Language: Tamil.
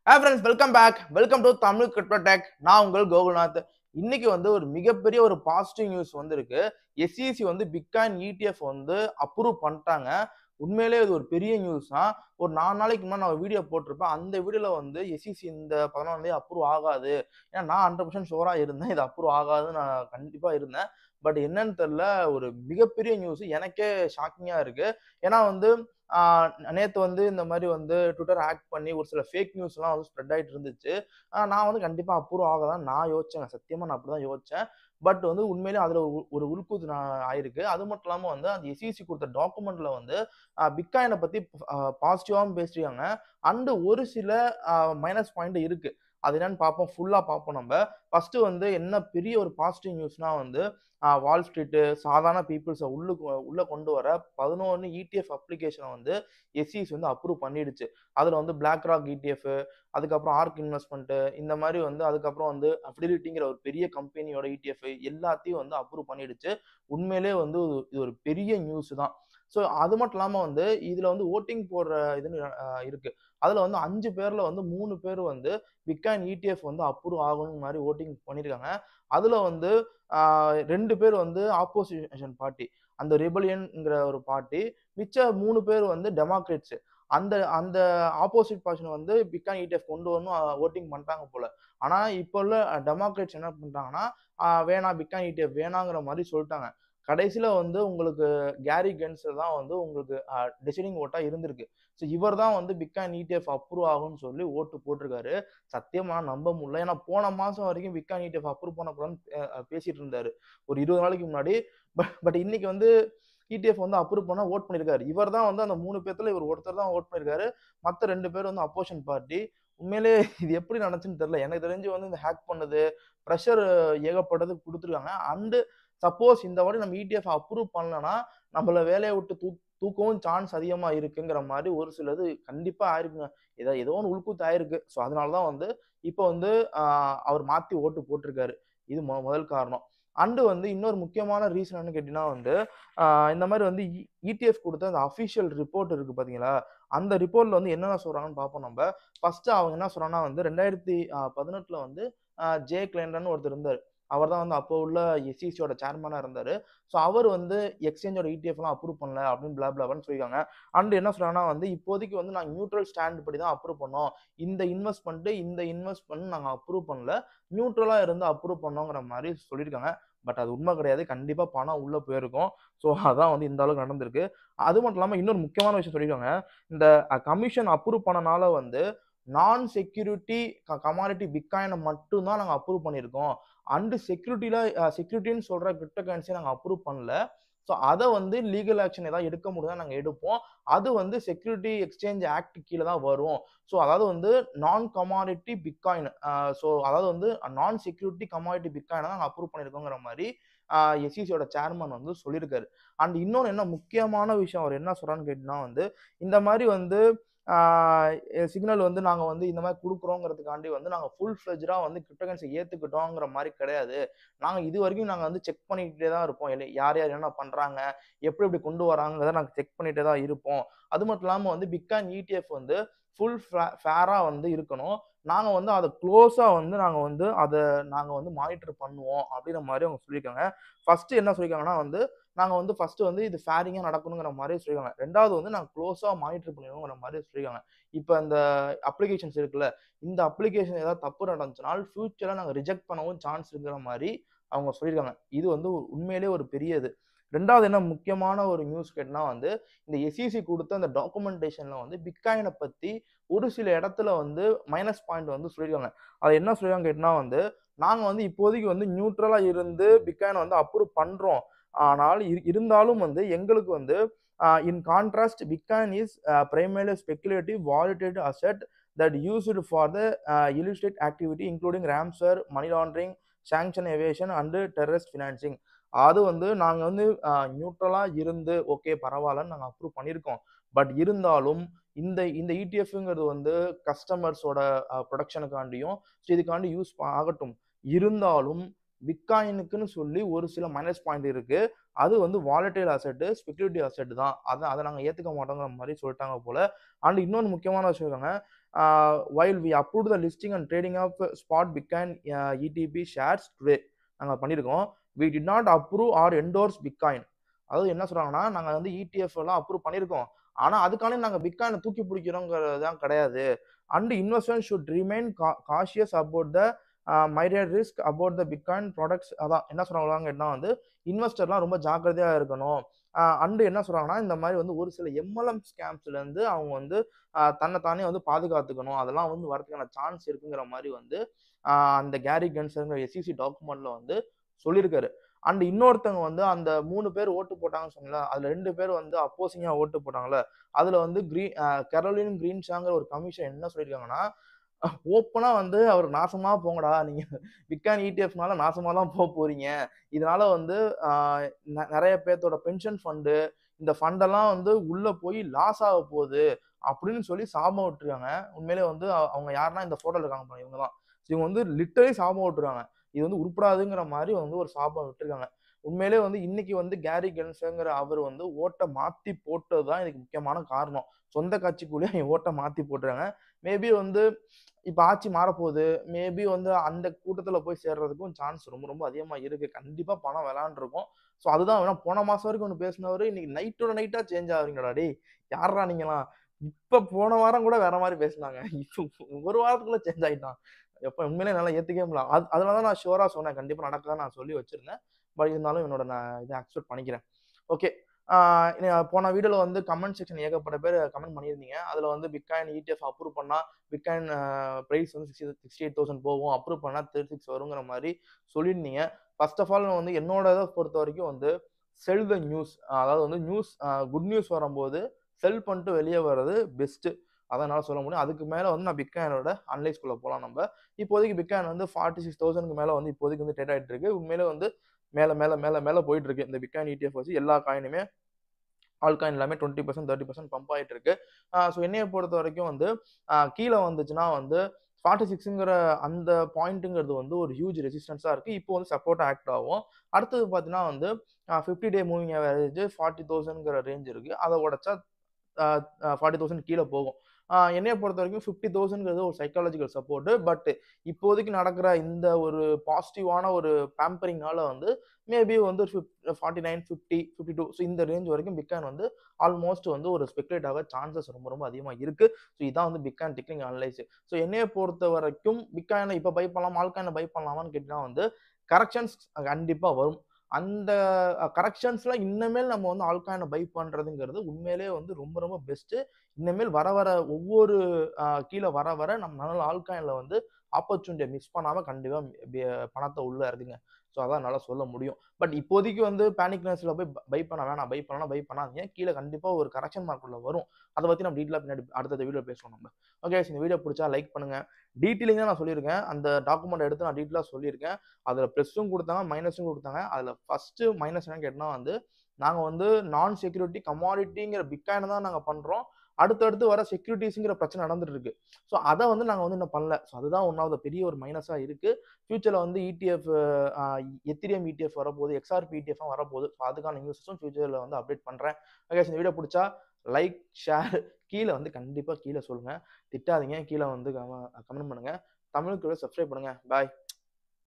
Hi friends, welcome back. Welcome to Tamil Crypto Tech. நான் உங்கள் கோகுல்நாத். இன்னைக்கு வந்து ஒரு மிகப்பெரிய ஒரு பாசிட்டிவ் நியூஸ் வந்திருக்கு. SEC வந்து பிட்காயின் ETF வந்து அப்ரூவ் பண்ணிட்டாங்க. உண்மையிலேயே இது ஒரு பெரிய நியூஸ் தான். ஒரு 4 நாளைக்கு முன்னாடி நான் வீடியோ போட்டிருப்பேன். அந்த வீடியோல வந்து SEC இந்த 11 தேதி அப்ரூவ் ஆகாது. ஏன்னா நான் 100% ஷூரா இருந்தேன். இது அப்ரூவ் ஆகாதுன்னு நான் கண்டிப்பா இருந்தேன். பட் என்னன்னு தெரியல, ஒரு மிகப்பெரிய நியூஸ். எனக்கே ஷாக்கிங்கா இருக்கு. ஏன்னா வந்து நேத்து வந்து இந்த மாதிரி வந்து ட்விட்டர் ஹேக் பண்ணி ஒரு சில ஃபேக் நியூஸ்லாம் வந்து ஸ்ப்ரெட் ஆயிட்டு இருந்துச்சு. நான் வந்து கண்டிப்பா அப்ரூவ் ஆகாதான் நான் யோசிச்சேன். சத்தியமா நான் அப்படிதான் யோசிச்சேன். பட் வந்து உண்மையிலேயே அதுல ஒரு உள்குத்து ஆயிருக்கு. அது மட்டும் இல்லாம வந்து அந்த SEC கொடுத்த டாக்குமெண்ட்ல வந்து பிட்காயினை பத்தி பாசிட்டிவாவும் பேசிருக்காங்க. அண்ட் ஒரு சில மைனஸ் பாயிண்ட் இருக்கு. அது என்னன்னு பார்ப்போம், ஃபுல்லா பார்ப்போம் நம்ம. ஃபர்ஸ்ட் வந்து என்ன பெரிய ஒரு பாசிட்டிவ் நியூஸ்னா வந்து வால் ஸ்ட்ரீட் சாதாரண பீப்புள்ஸை உள்ள கொண்டு வர 11 ETF அப்ளிகேஷனை வந்து SEC வந்து அப்ரூவ் பண்ணிடுச்சு. அதுல வந்து பிளாக் ராக் ETF, அதுக்கப்புறம் ஆர்க் இன்வெஸ்ட்மெண்ட், இந்த மாதிரி வந்து அதுக்கப்புறம் வந்து அஃபிலிட்டிங்கிற ஒரு பெரிய கம்பெனியோட ETF எல்லாத்தையும் வந்து அப்ரூவ் பண்ணிடுச்சு. உண்மையிலே வந்து இது ஒரு பெரிய நியூஸ் தான். ஸோ அது மட்டும் இல்லாம வந்து இதுல வந்து ஓட்டிங் போடுற இதுன்னு இருக்கு. அதுல வந்து 5 பேர்ல வந்து 3 பேர் வந்து பிட்காயின் ETF வந்து அப்ரூவ் ஆகணும் மாதிரி ஓட்டிங் பண்ணியிருக்காங்க. அதுல வந்து 2 பேர் வந்து ஆப்போசிஷன் பார்ட்டி, அந்த ரிபலியன்ங்கிற ஒரு பார்ட்டி. மிச்ச 3 பேர் வந்து டெமோக்ரேட்ஸ். அந்த அந்த ஆப்போசிட் பர்சன் வந்து பிட்காயின் ETF கொண்டு வரணும் ஓட்டிங் பண்ணிட்டாங்க போல. ஆனா இப்போ உள்ள டெமோக்ரேட்ஸ் என்ன பண்றாங்கன்னா, வேணாம் பிட்காயின் ETF வேணாங்கிற மாதிரி சொல்லிட்டாங்க. கடைசியில வந்து உங்களுக்கு கேரி கென்ஸ் தான் வந்து உங்களுக்கு டிசைடிங் ஓட்டா இருந்திருக்கு. ஸோ இவர் தான் வந்து பிட்காயின் ETF அப்ரூவ் ஆகும்னு சொல்லி ஓட்டு போட்டிருக்காரு. சத்தியமா நம்ப முடியல. ஏன்னா போன மாசம் வரைக்கும் பிட்காயின் ETF அப்ரூவ் பண்ணக்கூடாதுன்னு பேசிட்டு இருந்தாரு, ஒரு 20 நாளைக்கு முன்னாடி. பட் இன்னைக்கு வந்து ETF வந்து அப்ரூவ் பண்ண ஓட் பண்ணிருக்காரு. இவர் தான் வந்து அந்த 3 பேர்த்துல இவர் ஒருத்தர் தான் ஓட் பண்ணிருக்காரு. மத்த 2 பேர் வந்து அப்போசிஷன் பார்ட்டி. உண்மையிலே இது எப்படி நடந்துச்சுன்னு தெரியல. எனக்கு தெரிஞ்சு வந்து இந்த ஹேக் பண்ணது ப்ரெஷர் ஏகப்பட்டது கொடுத்துருக்காங்க. அண்ட் சப்போஸ் இந்த வாட்டி நம்ம ETF அப்ரூவ் பண்ணலன்னா நம்மள வேலையை விட்டு தூக்கவும் சான்ஸ் அதிகமா இருக்குங்கிற மாதிரி ஒரு சிலது கண்டிப்பா ஆயிருக்குங்க. ஏதோ ஒன்று உள்குத்து ஆயிருக்கு. ஸோ அதனாலதான் வந்து இப்போ வந்து அவர் மாத்தி ஓட்டு போட்டிருக்காரு. இது முதல் காரணம். அண்டு வந்து இன்னொரு முக்கியமான ரீசன் என்ன கேட்டீங்கன்னா வந்து இந்த மாதிரி வந்து ETF கொடுத்த அந்த அஃபிஷியல் ரிப்போர்ட் இருக்கு பாத்தீங்களா, அந்த ரிப்போர்ட்ல வந்து என்னென்ன சொல்றாங்கன்னு பார்ப்போம் நம்ம. ஃபர்ஸ்ட் அவங்க என்ன சொல்றாங்கன்னா வந்து 2018 வந்து ஜே கிளைண்டன் ஒருத்தர் இருந்தார். அவர் தான் வந்து அப்போ உள்ள SECயோட சேர்மனா இருந்தாரு. ஸோ அவர் வந்து எக்ஸ்சேஞ்சோட ETF அப்ரூவ் பண்ணல அப்படின்னு பிளாப்லான்னு சொல்லியிருக்காங்க. அண்ட் என்ன சொல்றாங்கன்னா வந்து இப்போதைக்கு வந்து நாங்கள் நியூட்ரல் ஸ்டாண்ட் படி தான் அப்ரூவ் பண்ணோம். இந்த இன்வெஸ்ட்மெண்ட் நாங்கள் அப்ரூவ் பண்ணல, நியூட்ரலா இருந்து அப்ரூவ் பண்ணோங்கிற மாதிரி சொல்லியிருக்காங்க. பட் அது உண்மை கிடையாது. கண்டிப்பா பணம் உள்ள போயிருக்கும். ஸோ அதான் வந்து இந்த அளவுக்கு நடந்திருக்கு. அது மட்டும் இல்லாம இன்னொரு முக்கியமான விஷயம் சொல்லியிருக்காங்க. இந்த கமிஷன் அப்ரூவ் பண்ணனால வந்து நான் செக்யூரிட்டி கமாடிட்டி பிட்காயினை மட்டும் தான் நாங்கள் அப்ரூவ் பண்ணியிருக்கோம். அண்ட் செக்யூரிட்டின்னு சொல்ற கிரிப்டோ கரன்சியை நாங்கள் அப்ரூவ் பண்ணல. ஸோ அதை வந்து லீகல் ஆக்ஷன் ஏதாவது எடுக்க முடியுதா நாங்கள் எடுப்போம். அது வந்து செக்யூரிட்டி எக்ஸ்சேஞ்ச் ஆக்ட் கீழே தான் வரும். ஸோ அதாவது வந்து நான் கமாடிட்டி பிட்காயின், ஸோ அதாவது வந்து நான் செக்யூரிட்டி கமாடிட்டி பிட்காயினை தான் நாங்கள் அப்ரூவ் பண்ணியிருக்கோங்கிற மாதிரி SECயோட சேர்மன் வந்து சொல்லியிருக்காரு. அண்ட் இன்னொன்று என்ன முக்கியமான விஷயம் அவர் என்ன சொல்றான்னு கேட்டீங்கன்னா வந்து இந்த மாதிரி வந்து சிக்னல் வந்து நாங்கள் வந்து இந்த மாதிரி கொடுக்குறோங்கிறதுக்காண்டி வந்து நாங்கள் ஃபுல் ஃப்ளெஜ்டா வந்து கிரிப்டோகரன்சி ஏற்றுக்கிட்டோங்கிற மாதிரி கிடையாது. நாங்கள் இது வரைக்கும் நாங்கள் வந்து செக் பண்ணிக்கிட்டே தான் இருப்போம். யார் யார் என்ன பண்ணுறாங்க, எப்படி எப்படி கொண்டு வராங்கிறத நாங்கள் செக் பண்ணிகிட்டே தான் இருப்போம். அது மட்டும் இல்லாமல் வந்து பிட்காயின் ETF வந்து ஃபுல் ஃபேராக வந்து இருக்கணும். நாங்கள் வந்து அதை க்ளோஸாக வந்து நாங்கள் வந்து மானிட்டர் பண்ணுவோம் அப்படிங்கிற மாதிரி அவங்க சொல்லியிருக்காங்க. ஃபர்ஸ்ட் என்ன சொல்லியிருக்காங்கன்னா வந்து நாங்கள் வந்து ஃபர்ஸ்ட் வந்து இது ஃபேரிங்காக நடக்கணுங்கிற மாதிரி சொல்லியிருக்காங்க. ரெண்டாவது வந்து நாங்கள் க்ளோஸாக மானிட்டர் பண்ணிடுவோங்கிற மாதிரி சொல்லியிருக்காங்க. இப்போ இந்த அப்ளிகேஷன்ஸ் இருக்குல்ல, இந்த அப்ளிகேஷன் ஏதாவது தப்பு நடந்துச்சுனால் ஃபியூச்சரில் நாங்கள் ரிஜெக்ட் பண்ணவும் சான்ஸ் இருக்கிற மாதிரி அவங்க சொல்லியிருக்காங்க. இது வந்து உண்மையிலேயே ஒரு பெரிய இது. ரெண்டாவது என்ன முக்கியமான ஒரு நியூஸ் கேட்டனா வந்து இந்த SEC கொடுத்த அந்த டாக்குமெண்டேஷன்ல வந்து பிட்காயினை பத்தி ஒரு சில இடத்துல வந்து மைனஸ் பாயிண்ட் வந்து சொல்லியிருக்காங்க. அது என்ன சொல்லியிருக்காங்க கேட்டனா வந்து நாங்கள் வந்து இப்போதைக்கு வந்து நியூட்ரலா இருந்து பிட்காயினை வந்து அப்ரூவ் பண்றோம். ஆனால் இருந்தாலும் வந்து எங்களுக்கு வந்து இன் contrast bitcoin is primarily speculative volatile asset that used for the illicit activity including ransomware, money laundering, sanction evasion and terrorist financing. அது வந்து நாங்கள் வந்து நியூட்ரலா இருந்து ஓகே பரவாயில்லன்னு நாங்கள் அப்ரூவ் பண்ணியிருக்கோம். பட் இருந்தாலும் இந்த இந்த ETF வந்து கஸ்டமர்ஸோட ப்ரொடக்ஷனுக்காண்டியும் இதுக்காண்டி யூஸ் ஆகட்டும். இருந்தாலும் பிட்காயினுக்குன்னு சொல்லி ஒரு சில மைனஸ் பாயிண்ட் இருக்கு. அது வந்து வாலட்டைல் அசெட், ஸ்பெகுலேட்டிவ் அசெட் தான். அதை நாங்கள் ஏற்றுக்க மாட்டோங்கிற மாதிரி சொல்லிட்டாங்க போல. அண்ட் இன்னொன்று முக்கியமான விஷயம் இருக்காங்க. while we approved the listing and trading of spot Bitcoin ETP shares today. நாங்கள் பண்ணியிருக்கோம். we did not approve or endorse Bitcoin. அதாவது என்ன சொல்றாங்கன்னா, நாங்க வந்து ETF எல்லாம் அப்ரூவ் பண்ணியிருக்கோம். ஆனா அதுக்கான நாங்க பிட்காயினை தூக்கி பிடிக்கிறோங்கிறதுதான் கிடையாது. And investors should remain cautious about the myriad risk about the bitcoin products. அதான் என்ன சொல்றாங்கன்னா வந்து இன்வெஸ்டர்லாம் ரொம்ப ஜாக்கிரதையா இருக்கணும். அண்டு என்ன சொல்றாங்கன்னா, இந்த மாதிரி வந்து ஒரு சில MLM ஸ்கேம்ஸ்ல இருந்து அவங்க வந்து தன்னைத்தானே வந்து பாதுகாத்துக்கணும். அதெல்லாம் வந்து வரதுக்கான சான்ஸ் இருக்குங்கிற மாதிரி வந்து அந்த கேரி கென்சர்ங்கிற SEC டாக்குமெண்ட்ல வந்து சொல்லியிருக்காரு. அண்ட் இன்னொருத்தவங்க வந்து அந்த 3 பேர் ஓட்டு போட்டாங்கன்னு சொன்னீங்களா, அதுல 2 பேர் வந்து அப்போசிங்கா ஓட்டு போட்டாங்கல்ல, அதுல வந்து கரோலின் கிரீன்ஷாங்கிற ஒரு கமிஷன் என்ன சொல்லியிருக்காங்கன்னா, ஓப்பனா வந்து அவர் நாசமா போங்கடா, நீங்க பிட்காயின் ETFனால நாசமா தான் போறீங்க. இதனால வந்து நிறைய பேர்த்தோட பென்ஷன் ஃபண்டு, இந்த ஃபண்டெல்லாம் வந்து உள்ள போய் லாஸ் ஆக போகுது அப்படின்னு சொல்லி சாபம் விட்டுருக்காங்க. உண்மையிலே வந்து அவங்க யாருன்னா இந்த போட்டோல இருக்காங்க பாருங்க, இவங்க தான். இவங்க வந்து லிட்டரலி சாபம் விட்டுருக்காங்க. இது வந்து உருப்படாதுங்கிற மாதிரி வந்து ஒரு சாபம் விட்டுருக்காங்க. உண்மையிலே வந்து இன்னைக்கு வந்து கேரி கென்சர்ங்கிற அவர் வந்து ஓட்டை மாத்தி போட்டது தான் இதுக்கு முக்கியமான காரணம். சொந்த கட்சிக்குள்ளேயே ஓட்டை மாத்தி போட்டுறாங்க. மேபி வந்து இப்ப ஆட்சி மாறப்போகுது. மேபி வந்து அந்த கூட்டத்துல போய் சேர்றதுக்கும் சான்ஸ் ரொம்ப ரொம்ப அதிகமா இருக்கு. கண்டிப்பா பணம் விளையாண்டுருக்கும். ஸோ அதுதான் வேணா போன மாசம் வரைக்கும் ஒன்று பேசினவரு இன்னைக்கு நைட்டோட நைட்டா சேஞ்ச் ஆகுறீங்கடா டேய், யாரா நீங்களாம்? இப்ப போன வாரம் கூட வேற மாதிரி பேசினாங்க. இப்போ ஒரு வாரத்துக்குள்ள சேஞ்ச் ஆயிட்டான். எப்ப உண்மையிலே என்னால ஏத்துக்கவே முடியல. அதனாலதான் நான் ஷுவரா சொன்னேன், கண்டிப்பா நடக்காதுன்னு நான் சொல்லி வச்சிருந்தேன். பட் இருந்தாலும் என்னோட நான் இதை அக்செப்ட் பண்ணிக்கிறேன். ஓகே. போன வீடியோல வந்து கமெண்ட் செக்ஷன் ஏகப்பட்ட பேர் கமெண்ட் பண்ணியிருந்தீங்க. அதுல வந்து பிட்காயின் ETF அப்ரூவ் பண்ணா பிட்காயின் பிரைஸ் வந்து 68,000 போகும், அப்ரூவ் பண்ணா 36 வருங்கிற மாதிரி சொல்லியிருந்தீங்க. ஃபர்ஸ்ட் ஆஃப் ஆல் வந்து என்னோட இதை பொறுத்த வரைக்கும் வந்து செல் த நியூஸ், அதாவது வந்து குட் நியூஸ் வரும்போது செல் பண்ணிட்டு வெளியே வர்றது பெஸ்ட். அதனால சொல்ல முடியும். அதுக்கு மேல வந்து நான் பிட்காயினோட அனலைஸ்குள்ள போலாம். நம்ம இப்போதைக்கு பிட்காயின் வந்து 46,000க்கு மேல வந்து இப்போதைக்கு வந்து ட்ரேட் ஆயிட்டு இருக்கு. உண்மையிலே வந்து மேல மேல மேல மேல போயிட்டு இருக்கு. இந்த பிட்காயின் ETF வச்சு எல்லா காயினுமே, ஆல் காயின் எல்லாமே 20% 30% பம்ப் ஆயிட்டு இருக்கு. ஸோ என்னைய பொறுத்த வரைக்கும் வந்து கீழே வந்துச்சுன்னா வந்து 46ங்கிற அந்த பாயிண்ட்டுங்கிறது வந்து ஒரு ஹியூஜ் ரெசிஸ்டன்ஸா இருக்கு. இப்போ வந்து சப்போர்ட் ஆக்ட் ஆகும். அடுத்தது பார்த்தீங்கன்னா வந்து 50 டே மூவிங் ஆவரேஜ் 40,000ங்கிற ரேஞ்ச் இருக்கு. அதை உடைச்சா 40,000 கீழே போகும். என்னைய பொறுத்த வரைக்கும் 50,000ங்கிறது ஒரு சைக்காலஜிக்கல் சப்போர்ட். பட் இப்போதைக்கு நடக்கிற இந்த ஒரு பாசிட்டிவான ஒரு பேம்பரிங்னால வந்து மேபி வந்து 49, 50, 52 ஸோ இந்த ரேஞ்ச் வரைக்கும் பிட்காயின் வந்து ஆல்மோஸ்ட் வந்து ஒரு ஸ்பெகுலேட் ஆக சான்சஸ் ரொம்ப ரொம்ப அதிகமாக இருக்கு. ஸோ இதான் வந்து பிட்காயின் டெக்னிக்கல் அனலைஸ். ஸோ என்னைய பொறுத்த வரைக்கும் பிட்காயினை இப்போ பை பண்ணலாம், ஆல்காயினை பை பண்ணலாமான்னு கேட்டீங்கன்னா வந்து கரெக்ஷன்ஸ் கண்டிப்பா வரும். அந்த கரெக்ஷன்ஸ்ல இன்னமேல் நம்ம வந்து ஆல்காயினை பை பண்றதுங்கிறது உண்மையிலேயே வந்து ரொம்ப ரொம்ப பெஸ்ட். இனிமேல் வர வர ஒவ்வொரு கீழே வர வர நம்மளால ஆல்காயின்ல வந்து ஆப்பர்ச்சுனிட்டியை மிஸ் பண்ணாம கண்டிப்பா பணத்தை உள்ள இருக்குங்க. ஸோ அதான் என்னால் சொல்ல முடியும். பட் இப்போதைக்கு வந்து பேனிக் நேரத்தில் போய் பை பண்ண வேணாம், பை பண்ணலாம் பை பண்ணாதீங்க. கீழே கண்டிப்பா ஒரு கரெக்ஷன் மார்க் உள்ள வரும். அதை பத்தி நம்ம டீட்டெயிலாக பின்னாடி அடுத்த வீடியோ பேசுவோம் நம்ம. ஓகே, இந்த வீடியோ பிடிச்சா லைக் பண்ணுங்க. டீட்டெயிலிங்காக நான் சொல்லியிருக்கேன். அந்த டாக்குமெண்ட் எடுத்து நான் டீட்டெயிலாக சொல்லியிருக்கேன். அதில் ப்ளஸும் கொடுத்தாங்க, மைனஸும் கொடுத்தாங்க. அதில் ஃபர்ஸ்ட் மைனஸ் என்னன்னு கேட்டோம்னா வந்து நாங்கள் வந்து நான் செக்யூரிட்டி கமாடிட்டிங்கிற பிட்காயினை தான் நாங்கள் பண்ணுறோம். அடுத்தடுத்து வர செக்யூரிட்டிஸ்ங்கிற பிரச்சனை நடந்துட்டு இருக்கு. ஸோ அதை வந்து நாங்கள் வந்து இன்னும் பண்ணல. ஸோ அதுதான் ஒன்றாவது பெரிய ஒரு மைனஸாக இருக்கு. ஃபியூச்சரில் வந்து ETF எத்திரியம் ETF வரப்போகுது, XRP ETF வரப்போகுது. ஸோ அதுக்கான நியூஸஸும் ஃபியூச்சரில் வந்து அப்டேட் பண்ணுறேன். ஓகே, இந்த வீடியோ பிடிச்சா லைக், ஷேர், கீழே வந்து கண்டிப்பாக கீழே சொல்லுங்கள். திட்டாதீங்க, கீழே வந்து கமெண்ட் பண்ணுங்கள். தமிழுக்கு சப்ஸ்கிரைப் பண்ணுங்கள். பாய்.